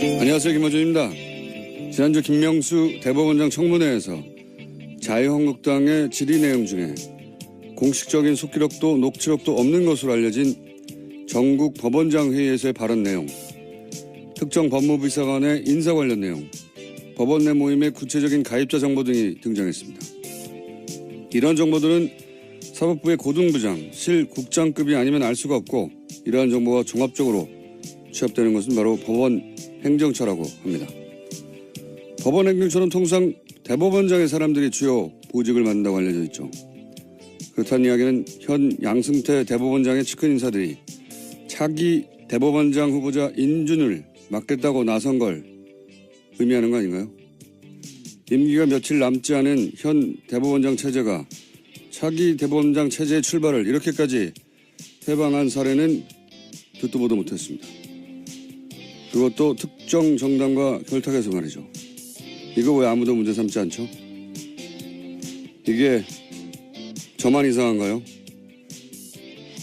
안녕하세요, 김어준입니다. 지난주 김명수 대법원장 청문회에서 자유한국당의 질의 내용 중에 공식적인 속기록도 녹취록도 없는 것으로 알려진 전국 법원장 회의에서의 발언 내용, 특정 법무부 비서관의 인사 관련 내용, 법원 내 모임의 구체적인 가입자 정보 등이 등장했습니다. 이런 정보들은 사법부의 고등부장, 실국장급이 아니면 알 수가 없고, 이러한 정보가 종합적으로 취합되는 것은 바로 법원 행정처라고 합니다. 법원 행정처는 통상 대법원장의 사람들이 주요 보직을 맡는다고 알려져 있죠. 그렇다는 이야기는 현 양승태 대법원장의 측근 인사들이 차기 대법원장 후보자 인준을 맡겠다고 나선 걸 의미하는 거 아닌가요? 임기가 며칠 남지 않은 현 대법원장 체제가 차기 대법원장 체제의 출발을 이렇게까지 해방한 사례는 듣도 보도 못했습니다. 그것도 특정 정당과 결탁해서 말이죠. 이거 왜 아무도 문제 삼지 않죠? 이게 저만 이상한가요?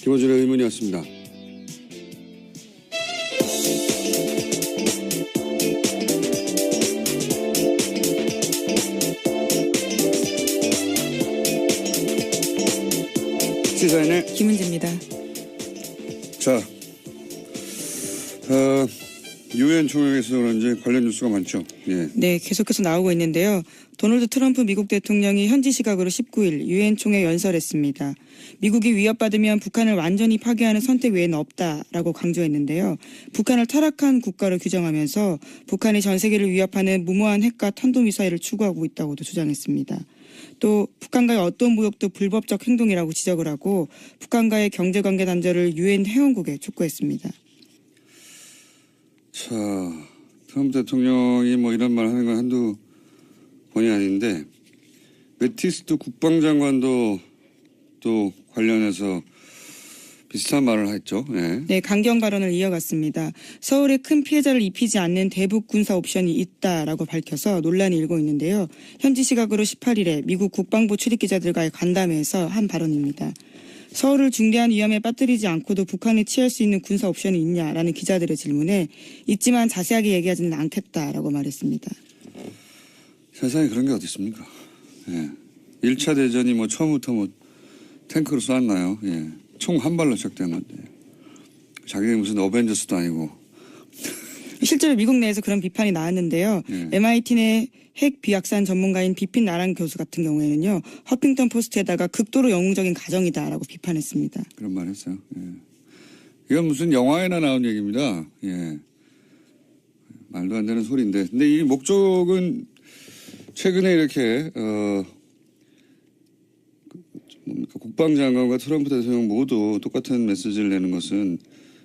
김어준의 의문이었습니다. 시사인의 김은지입니다. 자, 유엔 총회에서 그런지 관련 뉴스가 많죠. 예. 네, 계속해서 나오고 있는데요. 도널드 트럼프 미국 대통령이 현지 시각으로 19일 유엔 총회 연설했습니다. 미국이 위협받으면 북한을 완전히 파괴하는 선택 외에는 없다라고 강조했는데요. 북한을 타락한 국가로 규정하면서 북한이 전 세계를 위협하는 무모한 핵과 탄도미사일을 추구하고 있다고도 주장했습니다. 또 북한과의 어떤 무역도 불법적 행동이라고 지적을 하고 북한과의 경제관계 단절을 유엔 회원국에 촉구했습니다. 자, 트럼프 대통령이 뭐 이런 말 하는 건 한두 번이 아닌데, 매티스 국방장관도 또 관련해서 비슷한 말을 했죠. 네. 네, 강경 발언을 이어갔습니다. 서울에 큰 피해자를 입히지 않는 대북 군사 옵션이 있다라고 밝혀서 논란이 일고 있는데요. 현지 시각으로 18일에 미국 국방부 출입기자들과의 간담회에서 한 발언입니다. 서울을 중대한 위험에 빠뜨리지 않고도 북한이 취할 수 있는 군사 옵션이 있냐라는 기자들의 질문에 있지만 자세하게 얘기하지는 않겠다라고 말했습니다. 세상에 그런 게 어디 있습니까? 예. 1차 대전이 뭐 처음부터 뭐 탱크로 쏘았나요? 예. 총 한 발로 시작된 건데. 자기네 무슨 어벤져스도 아니고. 실제로 미국 내에서 그런 비판이 나왔는데요. 예. MIT 내 핵 비약산 전문가인 비핀 나란 교수 같은 경우에는요. 허핑턴 포스트에다가 극도로 영웅적인 가정이다라고 비판했습니다. 그런 말 했어요. 예. 이건 무슨 영화에나 나온 얘기입니다. 예. 말도 안 되는 소리인데. 근데 이 목적은 최근에 이렇게 국방장관과 트럼프 대통령 모두 똑같은 메시지를 내는 것은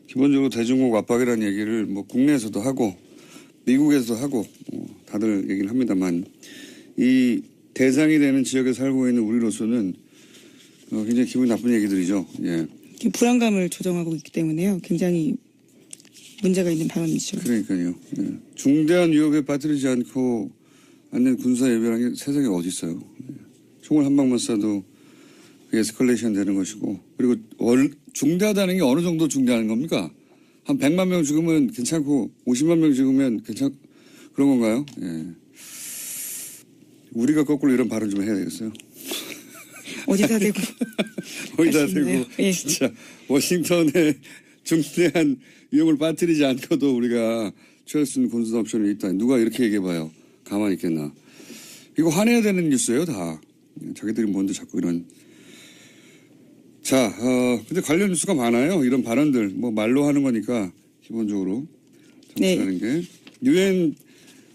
기본적으로 대중국 압박이라는 얘기를 뭐 국내에서도 하고 미국에서도 하고 다들 얘기를 합니다만, 이 대상이 되는 지역에 살고 있는 우리로서는 굉장히 기분 나쁜 얘기들이죠. 예. 불안감을 조정하고 있기 때문에요. 굉장히 문제가 있는 발언이죠. 그러니까요. 예. 중대한 위협에 빠뜨리지 않고 않는 군사 예비라는 게 세상에 어디 있어요. 예. 총을 한 방만 쏴도 에스컬레이션 되는 것이고, 그리고 중대하다는 게 어느 정도 중대한 겁니까? 한 100만 명 죽으면 괜찮고 50만 명 죽으면 그런 건가요? 예. 우리가 거꾸로 이런 발언 좀 해야 되겠어요. 어디다 대고 어디다 대고 예. 진짜 워싱턴에 중대한 위협을 빠뜨리지 않고도 우리가 취할 수 있는 군사 옵션이 있다. 누가 이렇게 얘기해봐요. 가만히 있겠나. 이거 화내야 되는 뉴스예요, 다. 자기들이 뭔데 자꾸 이런. 자, 근데 관련 뉴스가 많아요. 이런 발언들. 뭐 말로 하는 거니까 기본적으로 정치라는 게. 유엔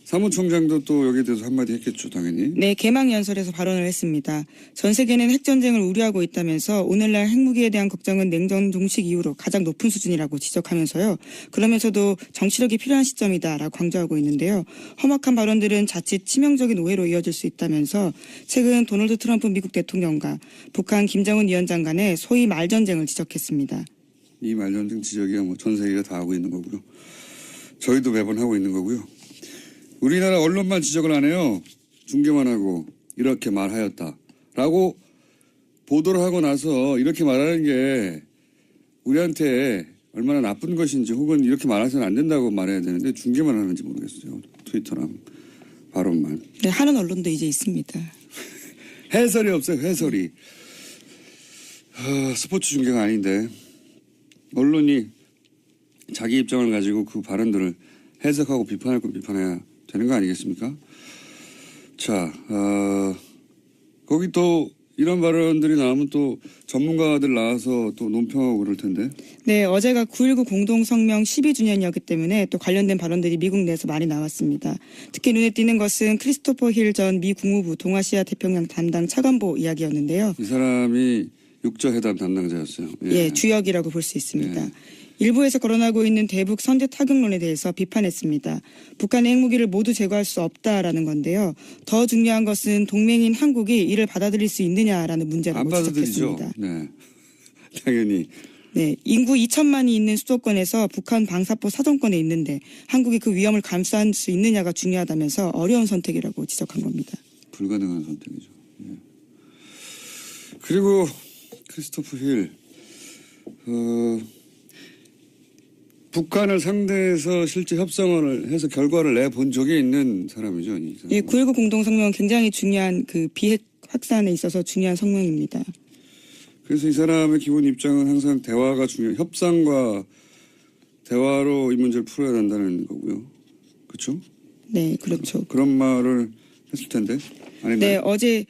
사무총장도 또 여기에 대해서 한마디 했겠죠, 당연히. 네, 개막 연설에서 발언을 했습니다. 전 세계는 핵전쟁을 우려하고 있다면서 오늘날 핵무기에 대한 걱정은 냉전 종식 이후로 가장 높은 수준이라고 지적하면서요. 그러면서도 정치력이 필요한 시점이다라고 강조하고 있는데요. 험악한 발언들은 자칫 치명적인 오해로 이어질 수 있다면서 최근 도널드 트럼프 미국 대통령과 북한 김정은 위원장 간의 소위 말전쟁을 지적했습니다. 이 말전쟁 지적이야 뭐 전 세계가 다 하고 있는 거고요. 저희도 매번 하고 있는 거고요. 우리나라 언론만 지적을 안 해요. 중계만 하고 이렇게 말하였다라고 보도를 하고 나서 이렇게 말하는 게 우리한테 얼마나 나쁜 것인지 혹은 이렇게 말해서는 안 된다고 말해야 되는데 중계만 하는지 모르겠어요. 트위터랑 발언만. 네, 하는 언론도 이제 있습니다. 해설이 없어요. 해설이. 스포츠 중계가 아닌데 언론이 자기 입장을 가지고 그 발언들을 해석하고 비판할 거 비판해야 되는 거 아니겠습니까? 자, 거기 또 이런 발언들이 나오면 또 전문가들 나와서 또 논평하고 그럴 텐데. 네, 어제가 9.19 공동성명 12주년이었기 때문에 또 관련된 발언들이 미국 내에서 많이 나왔습니다. 특히 눈에 띄는 것은 크리스토퍼 힐 전 미 국무부 동아시아 태평양 담당 차관보 이야기였는데요. 이 사람이 육저회담 담당자였어요. 예, 주역이라고 볼 수 있습니다. 예. 일부에서 거론하고 있는 대북 선제 타격론에 대해서 비판했습니다. 북한의 핵무기를 모두 제거할 수 없다라는 건데요. 더 중요한 것은 동맹인 한국이 이를 받아들일 수 있느냐라는 문제라고 안 받아들이죠. 지적했습니다. 네, 당연히. 네, 인구 2천만이 있는 수도권에서 북한 방사포 사정권에 있는데 한국이 그 위험을 감수할 수 있느냐가 중요하다면서 어려운 선택이라고 지적한 겁니다. 불가능한 선택이죠. 예. 그리고 크리스토프 힐, 북한을 상대해서 실제 협상을 해서 결과를 내본 적이 있는 사람이죠. 이 사람은. 예, 9.19 공동성명은 굉장히 중요한 그 비핵 확산에 있어서 중요한 성명입니다. 그래서 이 사람의 기본 입장은 항상 대화가 중요해요. 협상과 대화로 이 문제를 풀어야 된다는 거고요. 그렇죠? 네, 그렇죠. 그런 말을 했을 텐데. 아닌가요? 네, 어제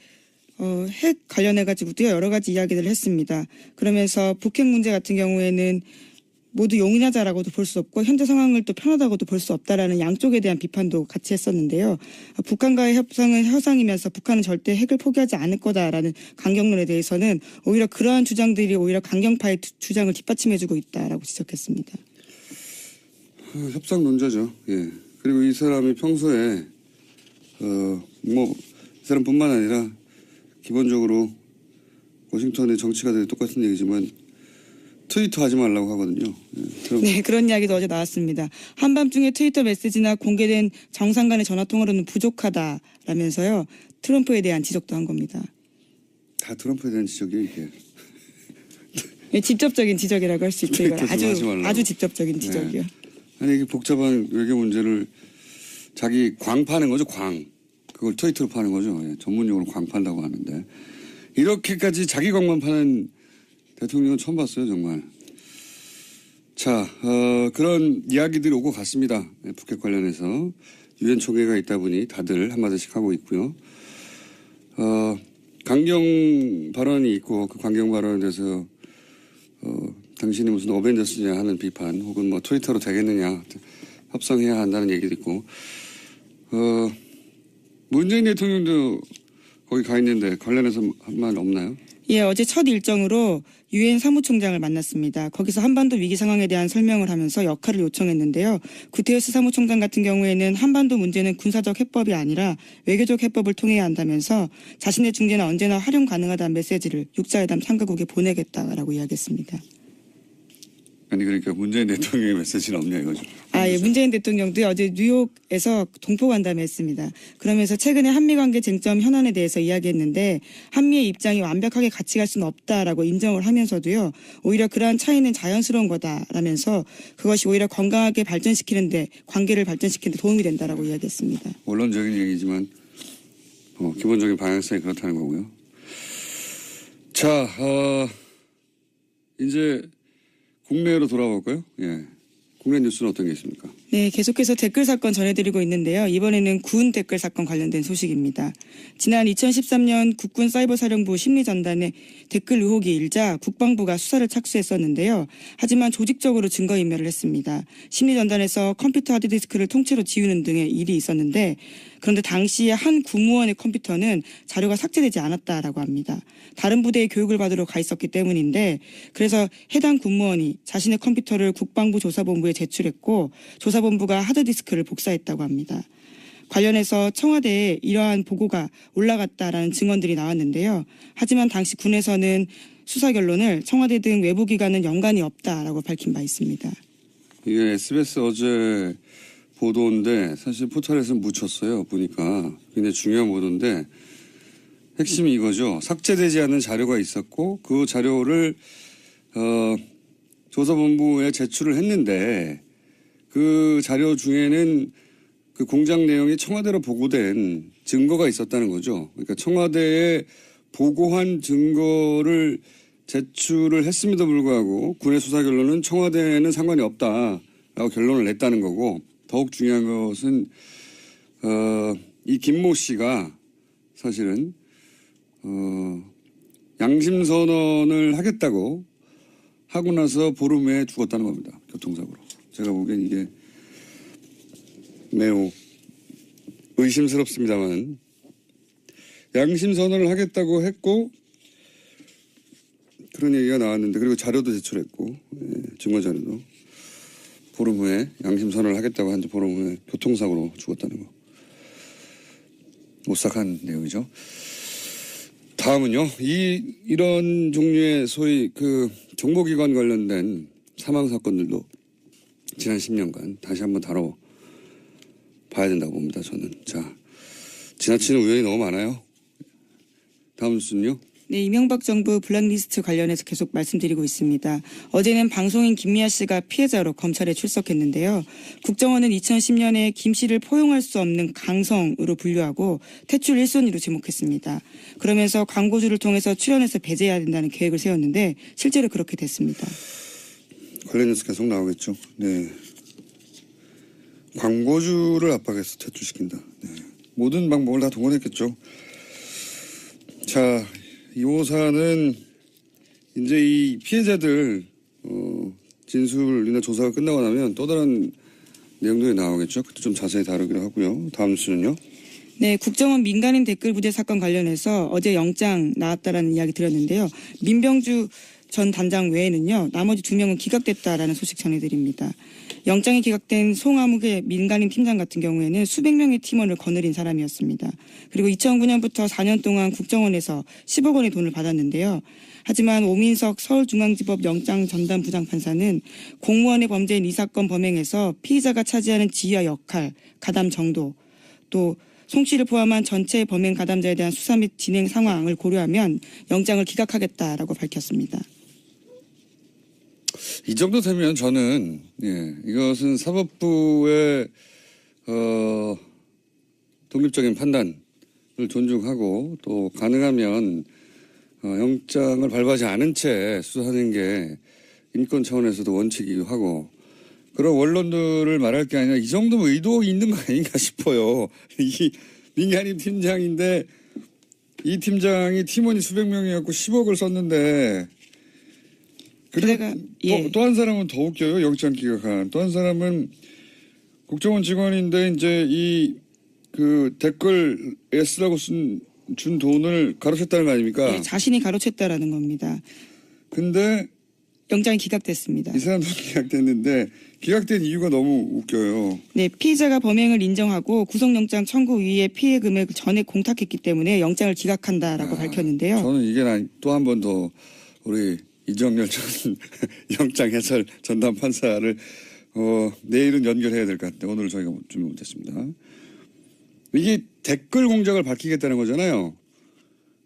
핵 관련해가지고도 여러 가지 이야기를 했습니다. 그러면서 북핵 문제 같은 경우에는 모두 용인하자라고도 볼 수 없고 현재 상황을 또 편하다고도 볼 수 없다라는 양쪽에 대한 비판도 같이 했었는데요. 북한과의 협상은 협상이면서 북한은 절대 핵을 포기하지 않을 거다라는 강경론에 대해서는 오히려 그러한 주장들이 오히려 강경파의 주장을 뒷받침해주고 있다라고 지적했습니다. 협상 논자죠. 예. 그리고 이 사람이 평소에 이 사람뿐만 아니라 기본적으로 워싱턴의 정치가들이 똑같은 얘기지만 트위터 하지 말라고 하거든요. 예. 네, 그런 이야기도 어제 나왔습니다. 한밤중에 트위터 메시지나 공개된 정상 간의 전화통화로는 부족하다라면서요. 트럼프에 대한 지적도 한 겁니다. 다 트럼프에 대한 지적이에요, 이게. 네, 직접적인 지적이라고 할 수 있죠. 이걸 트위터 좀 하지 말라고. 아주 직접적인 지적이요. 아니 이게 복잡한 외교 문제를 자기 광 파는 거죠, 광. 그걸 트위터로 파는 거죠. 예, 전문용어로 광 판다고 하는데 이렇게까지 자기 광만 파는 대통령은 처음 봤어요, 정말. 자, 그런 이야기들이 오고 갔습니다. 예, 북핵 관련해서 유엔 총회가 있다 보니 다들 한마디씩 하고 있고요. 강경 발언이 있고 그 강경 발언에 대해서 당신이 무슨 어벤져스냐 하는 비판 혹은 뭐 트위터로 되겠느냐 협상해야 한다는 얘기도 있고 문재인 대통령도 거기 가 있는데 관련해서 한 말 없나요? 예, 어제 첫 일정으로 유엔 사무총장을 만났습니다. 거기서 한반도 위기 상황에 대한 설명을 하면서 역할을 요청했는데요. 구테레스 사무총장 같은 경우에는 한반도 문제는 군사적 해법이 아니라 외교적 해법을 통해야 한다면서 자신의 중재는 언제나 활용 가능하다는 메시지를 육자회담 참가국에 보내겠다라고 이야기했습니다. 아니 그러니까 문재인 대통령의 메시지는 없냐 이거죠. 예, 문재인 대통령도 어제 뉴욕에서 동포간담회 했습니다. 그러면서 최근에 한미관계 쟁점 현안에 대해서 이야기했는데 한미의 입장이 완벽하게 같이 갈 수는 없다라고 인정을 하면서도요. 오히려 그러한 차이는 자연스러운 거다라면서 그것이 오히려 건강하게 발전시키는데 관계를 발전시키는 데 도움이 된다라고 이야기했습니다. 원론적인 얘기지만 기본적인 방향성이 그렇다는 거고요. 자, 이제 국내로 돌아볼까요? 예. 국내 뉴스는 어떤 게 있습니까? 네, 계속해서 댓글 사건 전해드리고 있는데요. 이번에는 군 댓글 사건 관련된 소식입니다. 지난 2013년 국군 사이버사령부 심리전단에 댓글 의혹이 일자 국방부가 수사를 착수했었는데요. 하지만 조직적으로 증거인멸을 했습니다. 심리전단에서 컴퓨터 하드디스크를 통째로 지우는 등의 일이 있었는데 그런데 당시에 한 군무원의 컴퓨터는 자료가 삭제되지 않았다라고 합니다. 다른 부대의 교육을 받으러 가 있었기 때문인데 그래서 해당 군무원이 자신의 컴퓨터를 국방부 조사본부에 제출했고 조사본부가 하드디스크를 복사했다고 합니다. 관련해서 청와대에 이러한 보고가 올라갔다라는 증언들이 나왔는데요. 하지만 당시 군에서는 수사 결론을 청와대 등 외부기관은 연관이 없다라고 밝힌 바 있습니다. 이게 SBS 어제 보도인데 사실 포털에서는 묻혔어요. 보니까 굉장히 중요한 보도인데 핵심이 이거죠. 삭제되지 않은 자료가 있었고 그 자료를 조사본부에 제출을 했는데 그 자료 중에는 그 공작 내용이 청와대로 보고된 증거가 있었다는 거죠. 그러니까 청와대에 보고한 증거를 제출을 했음에도 불구하고 군의 수사 결론은 청와대에는 상관이 없다라고 결론을 냈다는 거고, 더욱 중요한 것은 이 김모 씨가 사실은 양심 선언을 하겠다고 하고 나서 보름 후에 죽었다는 겁니다. 교통사고로. 제가 보기엔 이게 매우 의심스럽습니다만, 양심 선언을 하겠다고 했고 그런 얘기가 나왔는데, 그리고 자료도 제출했고, 증거 자료도, 보름 후에 양심 선언을 하겠다고 한 지 보름 후에 교통사고로 죽었다는 거. 오싹한 내용이죠. 다음은요, 이런 종류의 소위 그 정보기관 관련된 사망 사건들도 지난 10년간 다시 한번 다뤄봐야 된다고 봅니다. 저는. 자, 지나치는 우연이 너무 많아요. 다음 뉴스는요. 네, 이명박 정부 블랙리스트 관련해서 계속 말씀드리고 있습니다. 어제는 방송인 김미아 씨가 피해자로 검찰에 출석했는데요. 국정원은 2010년에 김 씨를 포용할 수 없는 강성으로 분류하고 퇴출 1순위로 지목했습니다. 그러면서 광고주를 통해서 출연해서 배제해야 된다는 계획을 세웠는데 실제로 그렇게 됐습니다. 관련 뉴스 계속 나오겠죠. 네. 광고주를 압박해서 퇴출시킨다. 네. 모든 방법을 다 동원했겠죠. 자, 이 호사는 이제 이 피해자들 진술이나 조사가 끝나고 나면 또 다른 내용들이 나오겠죠. 그때 좀 자세히 다루기로 하고요. 다음 뉴스는요. 네, 국정원 민간인 댓글 부대 사건 관련해서 어제 영장 나왔다라는 이야기 드렸는데요. 민병주 전 단장 외에는요, 나머지 2명은 기각됐다라는 소식 전해드립니다. 영장이 기각된 송아무개 민간인 팀장 같은 경우에는 수백 명의 팀원을 거느린 사람이었습니다. 그리고 2009년부터 4년 동안 국정원에서 10억 원의 돈을 받았는데요. 하지만 오민석 서울중앙지법 영장 전담 부장판사는 공무원의 범죄인 이 사건 범행에서 피의자가 차지하는 지위와 역할, 가담 정도, 또 송 씨를 포함한 전체 범행 가담자에 대한 수사 및 진행 상황을 고려하면 영장을 기각하겠다라고 밝혔습니다. 이 정도 되면 저는 이것은 사법부의 독립적인 판단을 존중하고, 또 가능하면 영장을 발부하지 않은 채 수사하는 게 인권 차원에서도 원칙이기도 하고, 그런 원론들을 말할 게 아니라 이 정도면 의도가 있는 거 아닌가 싶어요. 이 민간인 팀장인데 이 팀장이 팀원이 수백 명이었고 10억을 썼는데, 그리고 또 한 사람은 더 웃겨요. 영장 기각한. 또 한 사람은 국정원 직원인데 이제 이 그 댓글 S라고 준 돈을 가로챘다는 거 아닙니까? 네, 자신이 가로챘다라는 겁니다. 근데 영장이 기각됐습니다. 이 사람도 기각됐는데 기각된 이유가 너무 웃겨요. 네, 피의자가 범행을 인정하고 구속영장 청구 이후에 피해 금액을 전액 공탁했기 때문에 영장을 기각한다라고 밝혔는데요. 저는 이게 또 한 번 더 우리 이정열 전 영장 해설 전담 판사를 내일은 연결해야 될 것 같은데 오늘 저희가 준비 못했습니다. 이게 댓글 공작을 밝히겠다는 거잖아요.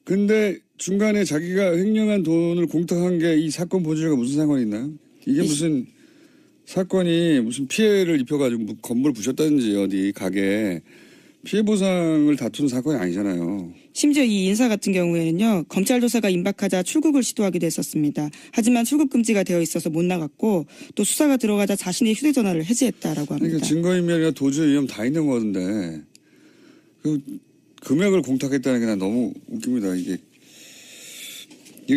근데 중간에 자기가 횡령한 돈을 공탁한 게 이 사건 본질과 무슨 상관이 있나요? 이게 무슨 사건이 무슨 피해를 입혀가지고 건물 부셨다든지 어디 가게 피해 보상을 다투는 사건이 아니잖아요. 심지어 이 인사 같은 경우에는요, 검찰 조사가 임박하자 출국을 시도하기도 했었습니다. 하지만 출국 금지가 되어 있어서 못 나갔고, 또 수사가 들어가자 자신의 휴대전화를 해지했다라고 합니다. 그러니까 증거인멸이나 도주의 위험 다 있는 건데 그 금액을 공탁했다는 게 난 너무 웃깁니다. 이게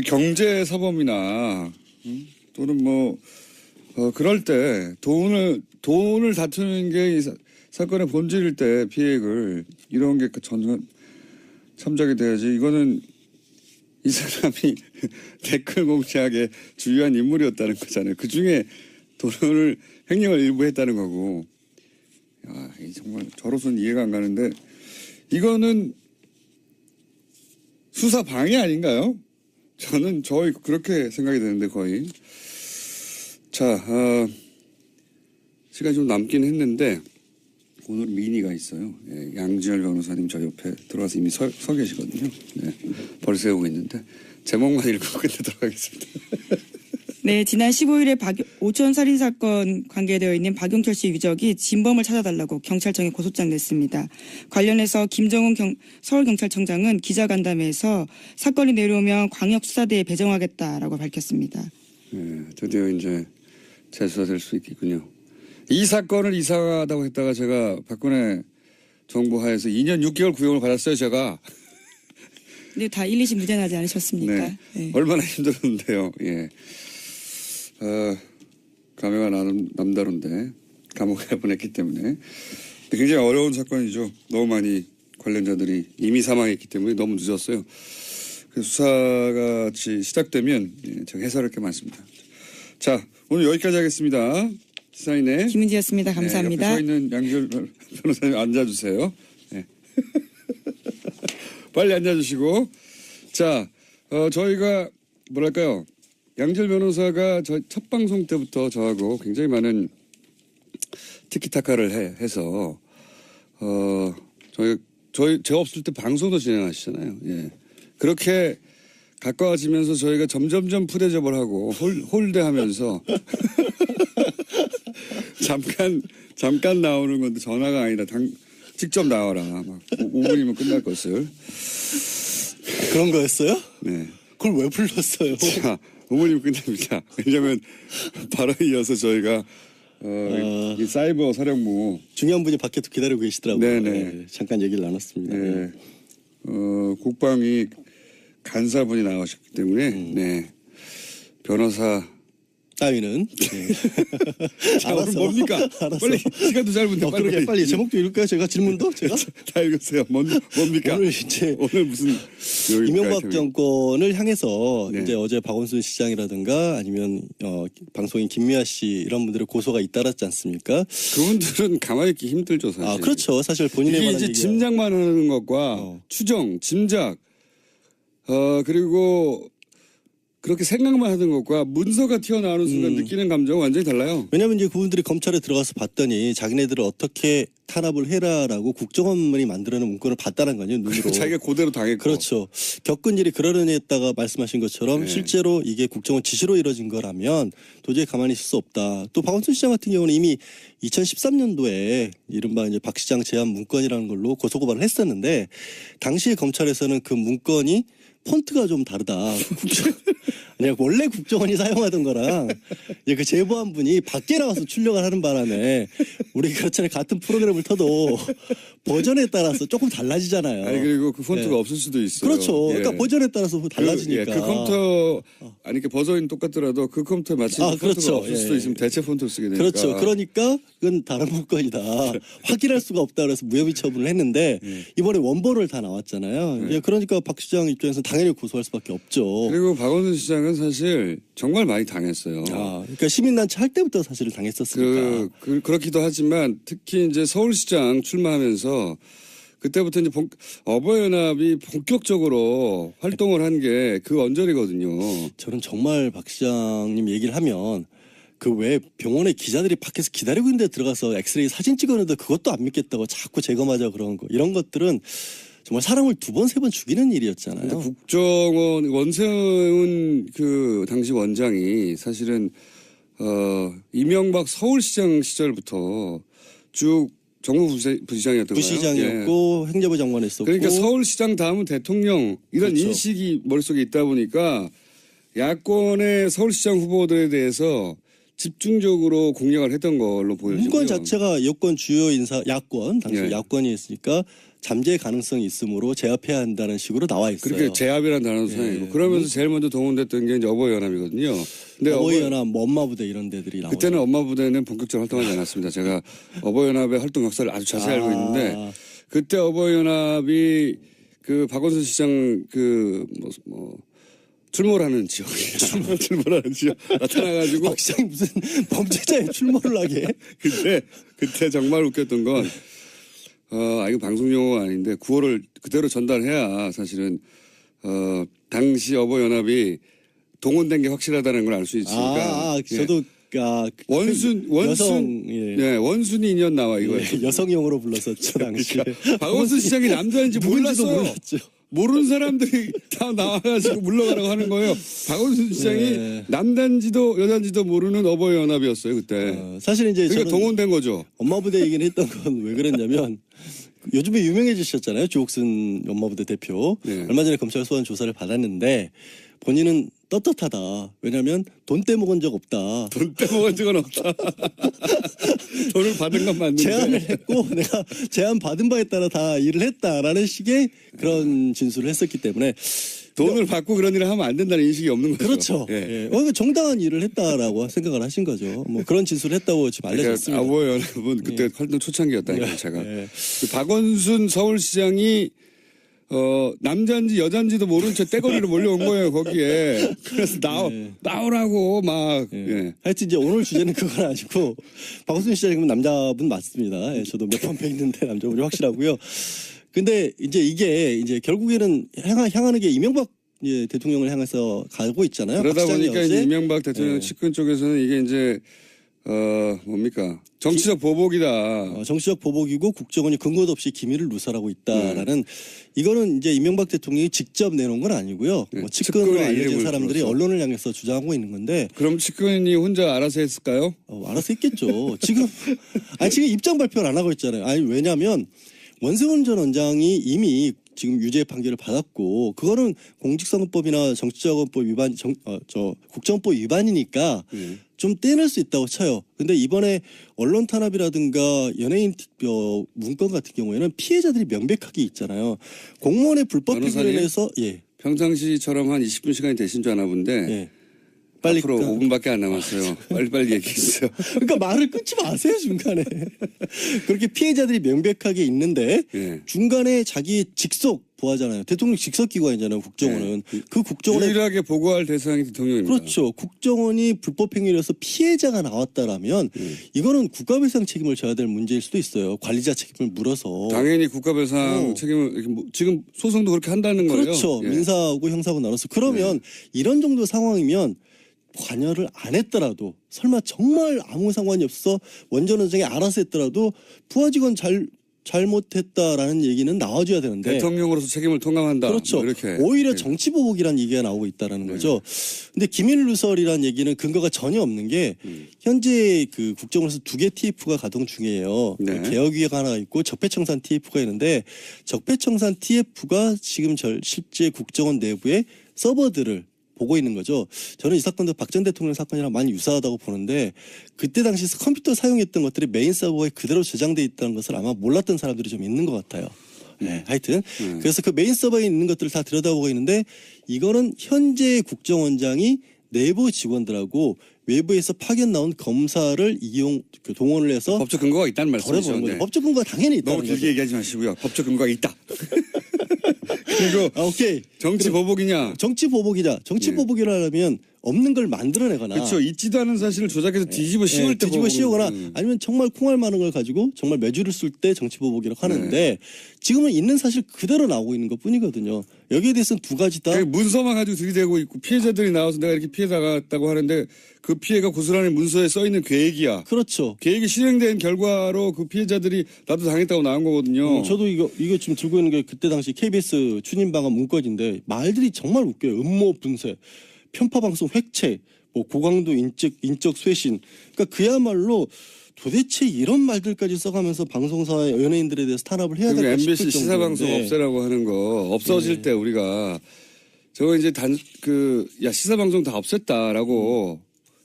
경제 사범이나 또는 뭐 그럴 때 돈을 다투는 게 이 사건의 본질일 때 피해액을 이런 게 참작이 돼야지. 이거는 이 사람이 댓글 공작에 주요한 인물이었다는 거잖아요. 그 중에 돈을 횡령을 일부 했다는 거고. 야, 정말 저로서는 이해가 안 가는데 이거는 수사 방해 아닌가요? 저는 그렇게 생각이 되는데 거의. 자, 시간이 좀 남긴 했는데 오늘 미니가 있어요. 예, 양지열 변호사님 저 옆에 들어와서 이미 서 계시거든요. 네, 벌 세우고 있는데 제목만 읽고 끝내도록 하겠습니다. 네, 지난 15일에 오천 살인 사건 관계되어 있는 박용철 씨 유족이 진범을 찾아달라고 경찰청에 고소장 냈습니다. 관련해서 김정은 서울경찰청장은 기자간담회에서 사건이 내려오면 광역수사대에 배정하겠다라고 밝혔습니다. 네, 드디어 이제 재수사될 수 있겠군요. 이 사건을 이상하다고 했다가 제가 박근혜 정부 하에서 2년 6개월 구형을 받았어요, 제가. 근데 다 1, 2심 무죄 나지 않으셨습니까? 네. 네. 얼마나 힘들었는데요. 예. 감회가 남다른데 감옥에 보냈기 때문에 굉장히 어려운 사건이죠. 너무 많이 관련자들이 이미 사망했기 때문에 너무 늦었어요. 그 수사가 시작되면 제가 해설할 게 많습니다. 자, 오늘 여기까지 하겠습니다. 시사인의 김은지였습니다. 감사합니다. 옆에 서 있는 양절 변호사님 앉아주세요. 네. 빨리 앉아주시고. 자, 저희가 뭐랄까요. 양절 변호사가 첫 방송 때부터 저하고 굉장히 많은 티키타카를 해서 제가 없을 때 방송도 진행하시잖아요. 예. 그렇게 가까워지면서 저희가 점점점 푸대접을 하고 홀대하면서 잠깐 나오는 건데 전화가 아니라 직접 나와라. 막 5분이면 끝날 것을. 그런 거였어요? 네. 그걸 왜 불렀어요? 자, 5분이면 끝납니다. 왜냐하면 바로 이어서 저희가 이 사이버 사령부 중요한 분이 밖에서 기다리고 계시더라고요. 네네. 네, 잠깐 얘기를 나눴습니다. 네. 국방위 간사분이 나오셨기 때문에 네. 변호사 따위는 네. 자, 오늘 뭡니까? 알았어. 빨리 시간도 짧은데 그러게 빨리 제목도 읽을까요? 제가 질문도 제가 다 읽으세요. 뭡니까? 오늘 이제 오늘 무슨 이명박 정권을 향해서 네. 이제 어제 박원순 시장이라든가 아니면 방송인 김미아 씨 이런 분들의 고소가 잇따랐지 않습니까? 그분들은 가만히 있기 힘들죠 사실. 아 그렇죠. 사실 본인의 이게 관한 이제 얘기가 짐작만 하는 것과 추정, 짐작, 그리고 그렇게 생각만 하는 것과 문서가 튀어나오는 순간 느끼는 감정은 완전히 달라요. 왜냐하면 이제 그분들이 검찰에 들어가서 봤더니 자기네들을 어떻게 탄압을 해라라고 국정원만이 만들어낸 문건을 봤다는 거죠 눈으로. 자기가 그대로 당했고. 그렇죠. 겪은 일이 그러려니했다가 말씀하신 것처럼 네. 실제로 이게 국정원 지시로 이뤄진 거라면 도저히 가만히 있을 수 없다. 또 박원순 시장 같은 경우는 이미 2013년도에 이른바 이제 박 시장 제안 문건이라는 걸로 고소고발을 했었는데 당시 검찰에서는 그 문건이 폰트가 좀 다르다. 아니 원래 국정원이 사용하던 거랑 이제 그 제보한 분이 밖에 나와서 출력을 하는 바람에 우리 그렇잖아요. 같은 프로그램을 터도 버전에 따라서 조금 달라지잖아요. 아니 그리고 그 폰트가 네. 없을 수도 있어요. 그렇죠. 예. 그러니까 버전에 따라서 달라지니까. 그 컴퓨터 아니 그 버전이 똑같더라도 그 컴퓨터에 맞추는 폰트가 그렇죠. 없을 수도 예. 있으면 대체 폰트를 쓰게 되니까. 그렇죠. 그러니까 그건 다른 문건이다. 확인할 수가 없다 그래서 무혐의 처분을 했는데 이번에 원본을 다 나왔잖아요. 예, 그러니까 박 시장 입장에서 당연히 고소할 수밖에 없죠. 그리고 박원순 시장은 사실 정말 많이 당했어요. 그러니까 시민단체 할 때부터 사실은 당했었으니까. 그렇기도 하지만 특히 이제 서울시장 출마하면서 그때부터 이제 어버이연합이 본격적으로 활동을 한 게 그 언저리거든요. 저는 정말 박 시장님 얘기를 하면 그 왜 병원에 기자들이 밖에서 기다리고 있는데 들어가서 엑스레이 사진 찍었는데 그것도 안 믿겠다고 자꾸 재검하자 그런 거 이런 것들은 정말 사람을 2번, 3번 죽이는 일이었잖아요. 근데 국정원 원세훈 그 당시 원장이 사실은 이명박 서울시장 시절부터 쭉 정무부시장이었던 거예요. 부시장이었고 행정부 장관 했었고. 그러니까 서울시장 다음은 대통령 이런 그렇죠. 인식이 머릿속에 있다 보니까 야권의 서울시장 후보들에 대해서 집중적으로 공략을 했던 걸로 보여지고요. 문건 자체가 여권 주요 인사 야권 당시 예. 야권이 있으니까 잠재 가능성이 있음으로 제압해야 한다는 식으로 나와 있어요. 그렇게 제압이라는 단어도 사용이고 그러면서 제일 먼저 동원됐던 게 이제 어버이연합이거든요. 근데 어버이연합, 뭐 엄마부대 이런 데들이 나오죠. 그때는 엄마 부대는 본격적으로 활동하지 않았습니다. 제가 어버이연합의 활동 역사를 아주 자세히 알고 있는데 그때 어버이연합이 그 박원순 시장 출몰하는 지역이야. 출몰하는 지역 나타나가지고 박 시장이 무슨 범죄자에 출몰을 하게. 그때 정말 웃겼던 건 이거 방송 용어가 아닌데 구호를 그대로 전달해야 사실은 당시 어버이연합이 동원된 게 확실하다는 걸 알 수 있으니까. 저도 원순 예. 원순이 인연 나와 이거예요. 여성용으로 불렀었죠 당시. 박원순 시장이 남자인지 누군지도 몰랐어요. 몰랐죠. 모르는 사람들이 다 나와가지고 물러가라고 하는 거예요. 박원순 시장이 네. 남단지도 여단지도 모르는 어버이연합이었어요 그때. 사실 이제 그러니까 저는 동원된 거죠. 엄마부대 얘기를 했던 건 왜 그랬냐면 요즘에 유명해지셨잖아요. 주옥순 엄마부대 대표. 네. 얼마 전에 검찰 소환 조사를 받았는데 본인은 떳떳하다. 왜냐하면 돈 떼먹은 적 없다. 돈 떼먹은 적은 없다. 돈을 받은 건 맞는데. 제안을 했고 내가 제안 받은 바에 따라 다 일을 했다라는 식의 그런 진술을 했었기 때문에 돈을 받고 그런 일을 하면 안 된다는 인식이 없는 거죠. 그렇죠. 예. 예. 그러니까 정당한 일을 했다라고 생각을 하신 거죠. 뭐 그런 진술을 했다고 지금 그러니까 알려졌습니다. 아버연합은 그때 활동 초창기였다니까 제가. 예. 그 박원순 서울시장이 남자인지 여자인지도 모른 채 떼거리로 몰려온 거예요 거기에. 그래서 나오라고 막. 예. 예. 하여튼 이제 오늘 주제는 그건 아니고 박원순 시장님은 남자분 맞습니다. 예, 저도 몇 번 뵀는데 남자분이 확실하고요. 근데 이제 이게 이제 결국에는 향하는 게 이명박 대통령을 향해서 가고 있잖아요. 그러다 박 시장이 보니까 어제 이제 이명박 대통령 측근 쪽에서는 이게 이제 뭡니까 정치적 보복이다. 정치적 보복이고 국정원이 근거도 없이 기밀을 누설하고 있다라는 이거는 이제 이명박 대통령이 직접 내놓은 건 아니고요. 네, 뭐 측근으로 측근의 알려진 이름을 사람들이 불러서. 언론을 향해서 주장하고 있는 건데 그럼 측근이 혼자 알아서 했을까요? 알아서 했겠죠. 지금 지금 입장 발표를 안 하고 있잖아요. 아니 왜냐하면 원세훈 전 원장이 이미 지금 유죄 판결을 받았고 그거는 공직선거법이나 정치자금법 위반 국정법 위반이니까 좀 떼낼 수 있다고 쳐요. 근데 이번에 언론 탄압이라든가 연예인 문건 같은 경우에는 피해자들이 명백하게 있잖아요. 공무원의 불법 변호사님? 행위에 대해서 평상시처럼 한 20분 시간이 되신 줄 아나 본데 예. 빨리 앞으로 5분밖에 안 남았어요. 빨리빨리 얘기해주세요. 그러니까 말을 끊지 마세요 중간에. 그렇게 피해자들이 명백하게 있는데 예. 중간에 자기 직속 보하잖아요. 대통령 직속 기관이잖아요. 국정원은 그 국정원에 유일하게 보고할 대상이 대통령입니다. 그렇죠. 국정원이 불법 행위를 해서 피해자가 나왔다라면 이거는 국가배상 책임을 져야 될 문제일 수도 있어요. 관리자 책임을 물어서. 당연히 국가배상 책임을 이렇게 지금 소송도 그렇게 한다는 거예요. 그렇죠. 예. 민사하고 형사하고 나눠서 그러면 이런 정도 상황이면 관여를 안 했더라도 설마 정말 아무 상관이 없어 원전 원장이 알아서 했더라도 부하 직원 잘못했다라는 얘기는 나와줘야 되는데 대통령으로서 책임을 통감한다. 그렇죠. 뭐 이렇게. 오히려 예. 정치보복이라는 얘기가 나오고 있다는 거죠. 근데 기밀 누설이라는 얘기는 근거가 전혀 없는 게 현재 그 국정원에서 2개 TF가 가동 중이에요. 네. 개혁위가 하나 있고 적폐청산 TF가 있는데 적폐청산 TF가 지금 실제 국정원 내부의 서버들을 보고 있는 거죠. 저는 이 사건도 박 전 대통령 사건이랑 많이 유사하다고 보는데 그때 당시 컴퓨터 사용했던 것들이 메인 서버에 그대로 저장돼 있다는 것을 아마 몰랐던 사람들이 좀 있는 것 같아요. 네, 하여튼 그래서 그 메인 서버에 있는 것들을 다 들여다보고 있는데 이거는 현재 국정원장이 내부 직원들하고 외부에서 파견 나온 검사를 동원을 해서 법적 근거가 있다는 말씀이죠. 덜어보는 거죠. 네. 법적 근거가 당연히 있다는 너무 길게 거죠. 얘기하지 마시고요. 법적 근거가 있다. 그리고 오케이. 정치 보복이냐? 정치 보복이자 정치 예. 보복이라면 없는 걸 만들어내거나 그렇죠. 있지도 않은 사실을 조작해서 뒤집어 씌울 때 뒤집어 보복은, 씌우거나 아니면 정말 콩알 많은 걸 가지고 정말 매주를 쓸 때 정치 보복이라고 하는데 네. 지금은 있는 사실 그대로 나오고 있는 것 뿐이거든요. 여기에 대해서는 두 가지 다 그 문서만 가지고 들이대고 있고 피해자들이 나와서 내가 이렇게 피해 당했다고 하는데 그 피해가 고스란히 문서에 써 있는 계획이야. 그렇죠. 계획이 실행된 결과로 그 피해자들이 나도 당했다고 나온 거거든요. 저도 이거 지금 들고 있는 게 그때 당시 KBS 추진방안 문건인데 말들이 정말 웃겨요. 음모 분쇄, 편파 방송 획책, 뭐 고강도 인적 쇄신. 그러니까 그야말로 도대체 이런 말들까지 써가면서 방송사의 연예인들에 대해서 탄압을 해야 그리고 될까 싶을 MBC 시사방송 정도인데. 없애라고 하는 거 없어질 때 우리가 저거 이제 시사방송 다 없앴다라고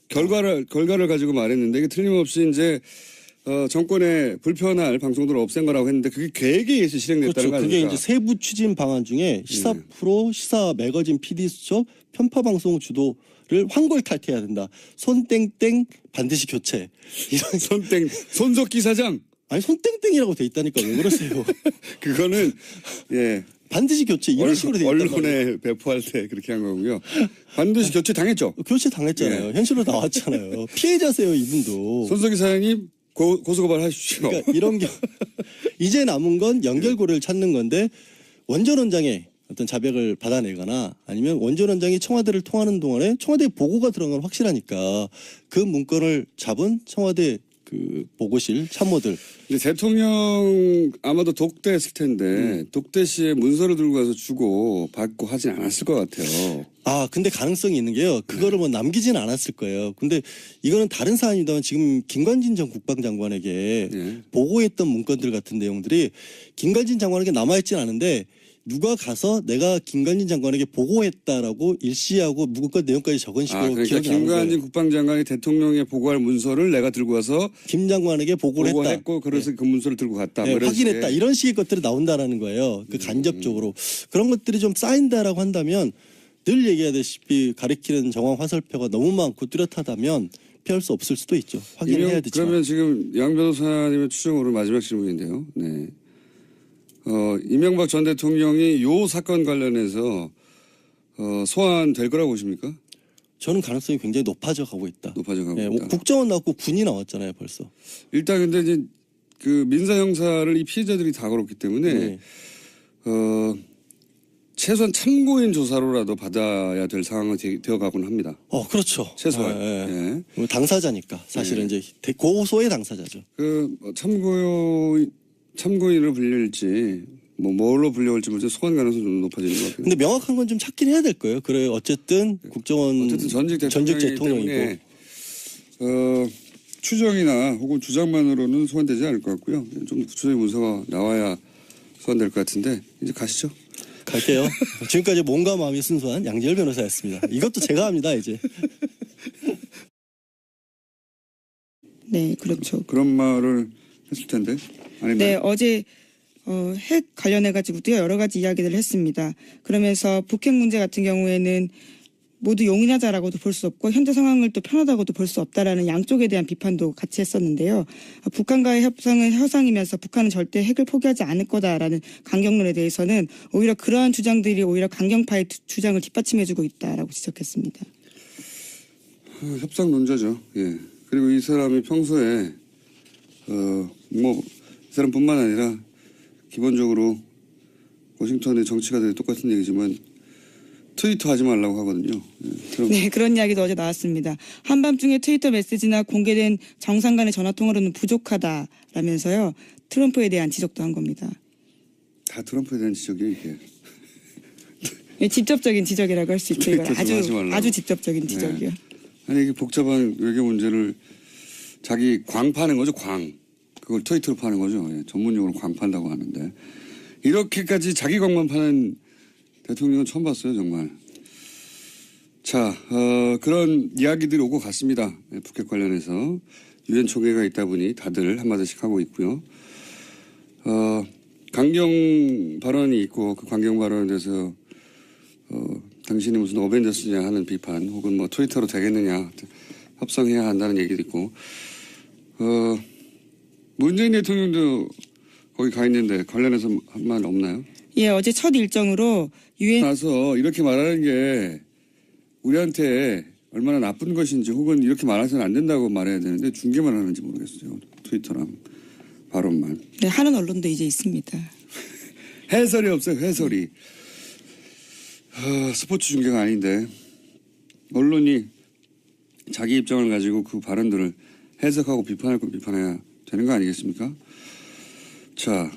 결과를 가지고 말했는데 이게 틀림없이 이제 정권에 불편할 방송들을 없앤 거라고 했는데 그게 계획에 의해서 실행됐다는 그렇죠. 거 그게 아닙니까? 이제 세부 추진 방안 중에 시사 프로, 시사 매거진 PD 수첩, 편파 방송 주도를 황골 탈퇴해야 된다. 손땡땡 반드시 교체. 이런 손석기 사장 아니 손땡땡이라고 돼 있다니까 왜 그러세요? 그거는 예 반드시 교체 이런 식으로 돼 있단 말이에요. 언론에 배포할 때 그렇게 한 거고요. 반드시 교체 당했죠. 교체 당했잖아요. 현실로 나왔잖아요. 피해자세요 이분도. 손석기 사장님 고소고발 하십시오. 그러니까 이런 게 이제 남은 건 연결고리를 찾는 건데 원전 원장의 어떤 자백을 받아내거나 아니면 원전 원장이 청와대를 통하는 동안에 청와대 보고가 들어간 건 확실하니까 그 문건을 잡은 청와대 그 보고실 참모들. 이제 대통령 아마도 독대했을 텐데 독대 시에 문서를 들고 가서 주고 받고 하진 않았을 것 같아요. 아, 근데 가능성이 있는 게요. 그거를 뭐 남기진 않았을 거예요. 근데 이거는 다른 사안이다만 지금 김관진 전 국방장관에게 예. 보고했던 문건들 같은 내용들이 김관진 장관에게 남아있진 않은데 누가 가서 내가 김관진 장관에게 보고했다라고 일시하고 문건 내용까지 적은 식으로 그러니까 기억이 나는 김관진 거예요. 국방장관이 대통령에 보고할 문서를 내가 들고 와서 김 장관에게 보고를 했다. 보고했고 그래서 그 문서를 들고 갔다. 네, 뭐 이런 확인했다. 식의. 이런 식의 것들이 나온다라는 거예요. 그 간접적으로. 그런 것들이 좀 쌓인다라고 한다면 늘 얘기하다시피 가리키는 정황 화살표가 너무 많고 뚜렷하다면 피할 수 없을 수도 있죠. 확인해야 되지만. 그러면 지금 양 변호사님의 추정으로 마지막 질문인데요. 네. 이명박 전 대통령이 요 사건 관련해서 소환될 거라고 보십니까? 저는 가능성이 굉장히 높아져 가고 있다. 높아져 가고 예, 있다. 국정원 나왔고 군이 나왔잖아요, 벌써. 일단 근데 이제 그 민사 형사를 이 피해자들이 다 걸었기 때문에 네. 최소한 참고인 조사로라도 받아야 될 상황이 되어 가곤 합니다. 그렇죠. 최소한. 예. 예. 당사자니까 사실은 이제 고소의 당사자죠. 참고인을 불릴지 뭘로 불려올지 모르지 소환 가능성이 좀 높아지는 것 같아요. 근데 명확한 건 좀 찾긴 해야 될 거예요. 그래 어쨌든 국정원 어쨌든 전직 대통령이고 때문에 추정이나 혹은 주장만으로는 소환되지 않을 것 같고요. 좀 구체적인 문서가 나와야 소환될 것 같은데 이제 가시죠. 갈게요. 지금까지 몸과 마음이 순수한 양지열 변호사였습니다. 이것도 제가 합니다, 이제. 네, 그렇죠. 그런 말을 했을 텐데. 아니면 네, 어제 핵 관련해가지고도요 여러 가지 이야기들을 했습니다. 그러면서 북핵 문제 같은 경우에는 모두 용인하자라고도 볼 수 없고 현재 상황을 또 편하다고도 볼 수 없다라는 양쪽에 대한 비판도 같이 했었는데요. 북한과의 협상은 협상이면서 북한은 절대 핵을 포기하지 않을 거다라는 강경론에 대해서는 오히려 그러한 주장들이 오히려 강경파의 주장을 뒷받침해주고 있다라고 지적했습니다. 협상 논자죠. 예. 그리고 이 사람이 평소에 이 사람뿐만 아니라 기본적으로 워싱턴의 정치가들이 똑같은 얘기지만 트위터 하지 말라고 하거든요. 예. 네, 그런 이야기도 어제 나왔습니다. 한밤중에 트위터 메시지나 공개된 정상 간의 전화통화로는 부족하다라면서요. 트럼프에 대한 지적도 한 겁니다. 다 트럼프에 대한 지적이에요, 이게. 예, 직접적인 지적이라고 할 수 있죠. 이건 트위터 좀 하지 말라고. 아주 직접적인 지적이요. 아니 이게 복잡한 외교 문제를 자기 광 파는 거죠, 광. 그걸 트위터로 파는 거죠. 예, 전문용어로 광 판다고 하는데 이렇게까지 자기 광만 파는 대통령은 처음 봤어요, 정말. 자, 그런 이야기들이 오고 갔습니다. 예, 북핵 관련해서 유엔 총회가 있다 보니 다들 한마디씩 하고 있고요. 강경 발언이 있고 그 강경 발언에 대해서 당신이 무슨 어벤져스냐 하는 비판 혹은 뭐 트위터로 되겠느냐 협상해야 한다는 얘기도 있고 문재인 대통령도 거기 가 있는데 관련해서 한 말 없나요? 예, 어제 첫 일정으로 유엔 나서 이렇게 말하는 게 우리한테 얼마나 나쁜 것인지 혹은 이렇게 말해서는 안 된다고 말해야 되는데 중계만 하는지 모르겠어요. 트위터랑 발언만. 네, 하는 언론도 이제 있습니다. 해설이 없어요. 해설이. 스포츠 중계가 아닌데 언론이 자기 입장을 가지고 그 발언들을 해석하고 비판할 건 비판해야 되는 거 아니겠습니까? 자,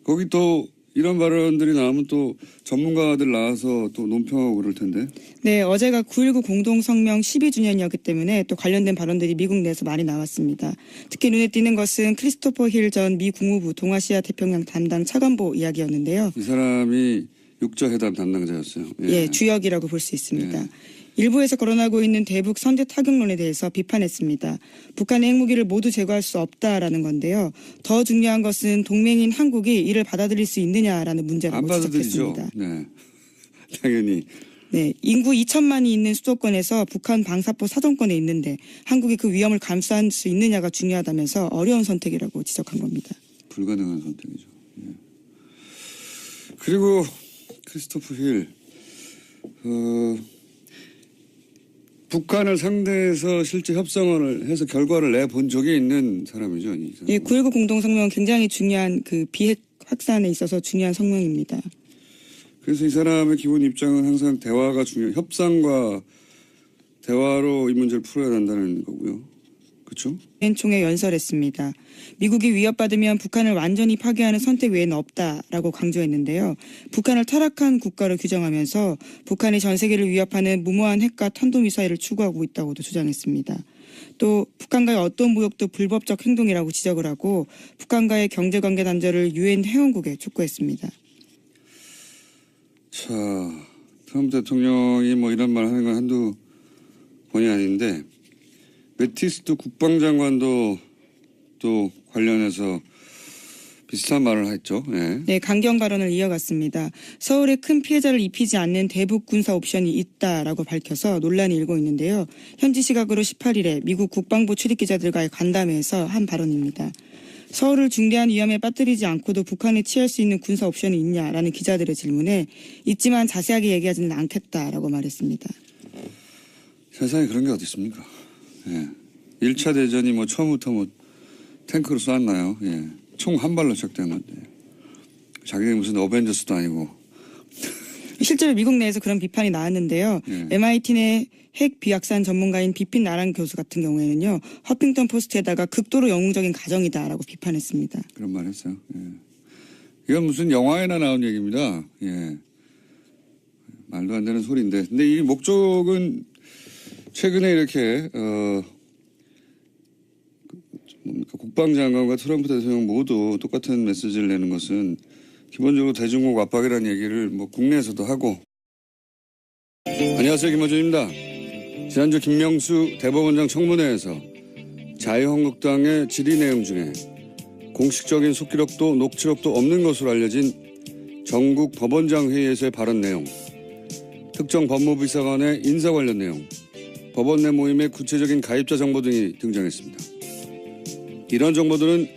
거기 또 이런 발언들이 나오면 또 전문가들 나와서 또 논평하고 그럴 텐데. 네, 어제가 9.19 공동성명 12주년이었기 때문에 또 관련된 발언들이 미국 내에서 많이 나왔습니다. 특히 눈에 띄는 것은 크리스토퍼 힐 전 미 국무부 동아시아 태평양 담당 차관보 이야기였는데요. 이 사람이 육자회담 담당자였어요. 예, 주역이라고 볼 수 있습니다. 예. 일부에서 거론하고 있는 대북 선제 타격론에 대해서 비판했습니다. 북한의 핵무기를 모두 제거할 수 없다라는 건데요. 더 중요한 것은 동맹인 한국이 이를 받아들일 수 있느냐라는 안 문제라고 받아들이죠. 지적했습니다. 네, 당연히. 네, 인구 2천만이 있는 수도권에서 북한 방사포 사정권에 있는데 한국이 그 위험을 감수할 수 있느냐가 중요하다면서 어려운 선택이라고 지적한 겁니다. 불가능한 선택이죠. 예. 그리고 크리스토프 힐, 북한을 상대해서 실제 협상을 해서 결과를 내본 적이 있는 사람이죠. 이 사람은. 예, 9.19 공동성명은 굉장히 중요한 그 비핵 확산에 있어서 중요한 성명입니다. 그래서 이 사람의 기본 입장은 항상 대화가 협상과 대화로 이 문제를 풀어야 한다는 거고요. 그렇죠? 유엔 총회 연설했습니다. 미국이 위협받으면 북한을 완전히 파괴하는 선택 외에는 없다라고 강조했는데요. 북한을 타락한 국가로 규정하면서 북한이 전 세계를 위협하는 무모한 핵과 탄도미사일을 추구하고 있다고도 주장했습니다. 또 북한과의 어떤 무역도 불법적 행동이라고 지적을 하고 북한과의 경제관계 단절을 유엔 회원국에 촉구했습니다. 자, 트럼프 대통령이 뭐 이런 말 하는 건 한두 번이 아닌데 매티스 국방장관도 또 관련해서 비슷한 말을 했죠. 네. 네, 강경 발언을 이어갔습니다. 서울에 큰 피해자를 입히지 않는 대북 군사 옵션이 있다라고 밝혀서 논란이 일고 있는데요. 현지 시각으로 18일에 미국 국방부 출입기자들과의 간담회에서 한 발언입니다. 서울을 중대한 위험에 빠뜨리지 않고도 북한에 취할 수 있는 군사 옵션이 있냐라는 기자들의 질문에 있지만 자세하게 얘기하지는 않겠다라고 말했습니다. 세상에 그런 게 어디 있습니까? 예. 1차 대전이 뭐 처음부터 뭐 탱크로 쐈나요? 예. 총 한 발로 시작된 건데. 자기가 무슨 어벤져스도 아니고. 실제로 미국 내에서 그런 비판이 나왔는데요. 예. MIT 내 핵 비확산 전문가인 비핀 나랑 교수 같은 경우에는요. 허핑턴 포스트에다가 극도로 영웅적인 가정이다라고 비판했습니다. 그런 말 했어요. 예. 이건 무슨 영화에나 나온 얘기입니다. 예. 말도 안 되는 소리인데. 근데 이 목적은 최근에 이렇게 뭡니까? 국방장관과 트럼프 대통령 모두 똑같은 메시지를 내는 것은 기본적으로 대중국 압박이라는 얘기를 뭐 국내에서도 하고. 안녕하세요, 김어준입니다. 지난주 김명수 대법원장 청문회에서 자유한국당의 질의 내용 중에 공식적인 속기록도 녹취록도 없는 것으로 알려진 전국 법원장 회의에서의 발언 내용, 특정 법무부비서관의 인사 관련 내용, 법원 내 모임의 구체적인 가입자 정보 등이 등장했습니다. 이런 정보들은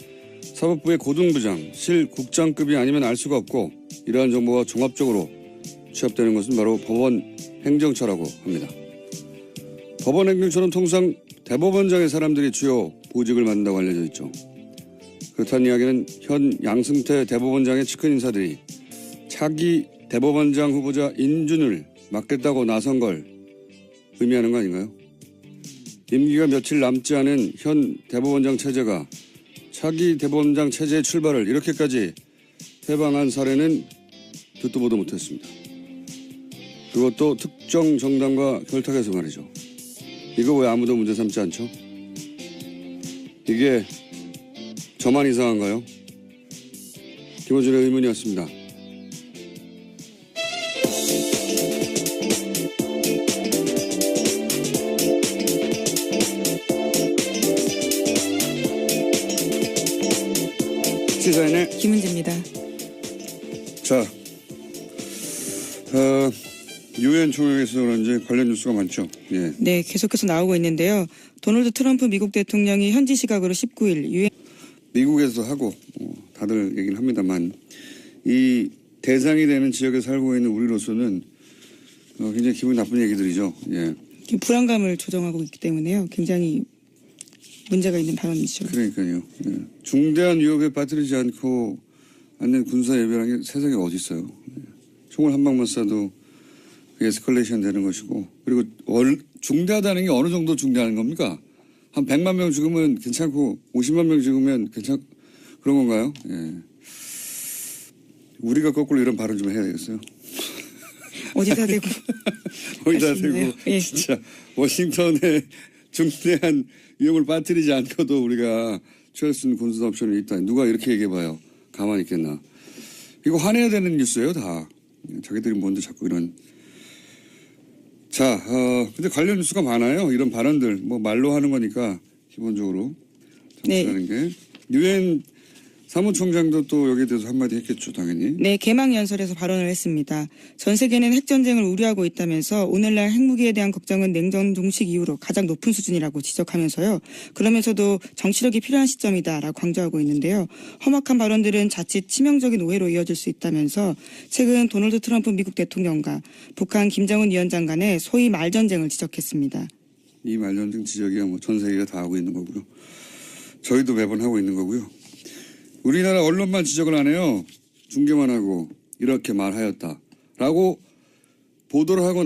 사법부의 고등부장, 실국장급이 아니면 알 수가 없고 이러한 정보가 종합적으로 취합되는 것은 바로 법원 행정처라고 합니다. 법원 행정처는 통상 대법원장의 사람들이 주요 보직을 맡는다고 알려져 있죠. 그렇다는 이야기는 현 양승태 대법원장의 측근 인사들이 차기 대법원장 후보자 인준을 맡겠다고 나선 걸 의미하는 거 아닌가요? 임기가 며칠 남지 않은 현 대법원장 체제가 차기 대법원장 체제의 출발을 이렇게까지 해방한 사례는 듣도 보도 못했습니다. 그것도 특정 정당과 결탁해서 말이죠. 이거 왜 아무도 문제 삼지 않죠? 이게 저만 이상한가요? 김어준의 의문이었습니다. 시사인의 김은지입니다. 자, 유엔 총회에서 그런지 관련 뉴스가 많죠. 예. 네, 계속해서 나오고 있는데요. 도널드 트럼프 미국 대통령이 현지 시각으로 19일 유엔 미국에서 하고 다들 얘기를 합니다만 이 대상이 되는 지역에 살고 있는 우리로서는 굉장히 기분 나쁜 얘기들이죠. 예. 불안감을 조정하고 있기 때문에요. 굉장히 문제가 있는 발언이죠. 그러니까요. 예. 중대한 위협에 빠뜨리지 않고 않는 군사 예비라는 게 세상에 어디 있어요. 예. 총을 한 방만 쏴도 에스컬레이션 되는 것이고 그리고 중대하다는 게 어느 정도 중대한 겁니까? 한 100만 명 죽으면 괜찮고 50만 명 죽으면 그런 건가요? 예. 우리가 거꾸로 이런 발언 좀 해야 되겠어요. 어디다 대고 어디다 하시네요. 대고 예. 진짜 워싱턴에 중대한 위험을 빠뜨리지 않고도 우리가 취할 수 있는 군사 옵션이 있다. 누가 이렇게 얘기해봐요. 가만히 있겠나. 이거 화내야 되는 뉴스예요 다. 자기들이 뭔데 자꾸 이런. 자, 근데 관련 뉴스가 많아요. 이런 발언들. 뭐 말로 하는 거니까 기본적으로 정치라는 게. 유엔 사무총장도 또 여기에 대해서 한마디 했겠죠, 당연히. 네, 개막 연설에서 발언을 했습니다. 전 세계는 핵전쟁을 우려하고 있다면서 오늘날 핵무기에 대한 걱정은 냉전 종식 이후로 가장 높은 수준이라고 지적하면서요. 그러면서도 정치력이 필요한 시점이다라고 강조하고 있는데요. 험악한 발언들은 자칫 치명적인 오해로 이어질 수 있다면서 최근 도널드 트럼프 미국 대통령과 북한 김정은 위원장 간의 소위 말전쟁을 지적했습니다. 이 말전쟁 지적이야 뭐 전 세계가 다 하고 있는 거고요. 저희도 매번 하고 있는 거고요. 우리나라 언론만 지적을 안 해요. 중계만 하고 이렇게 말하였다라고 보도를 하고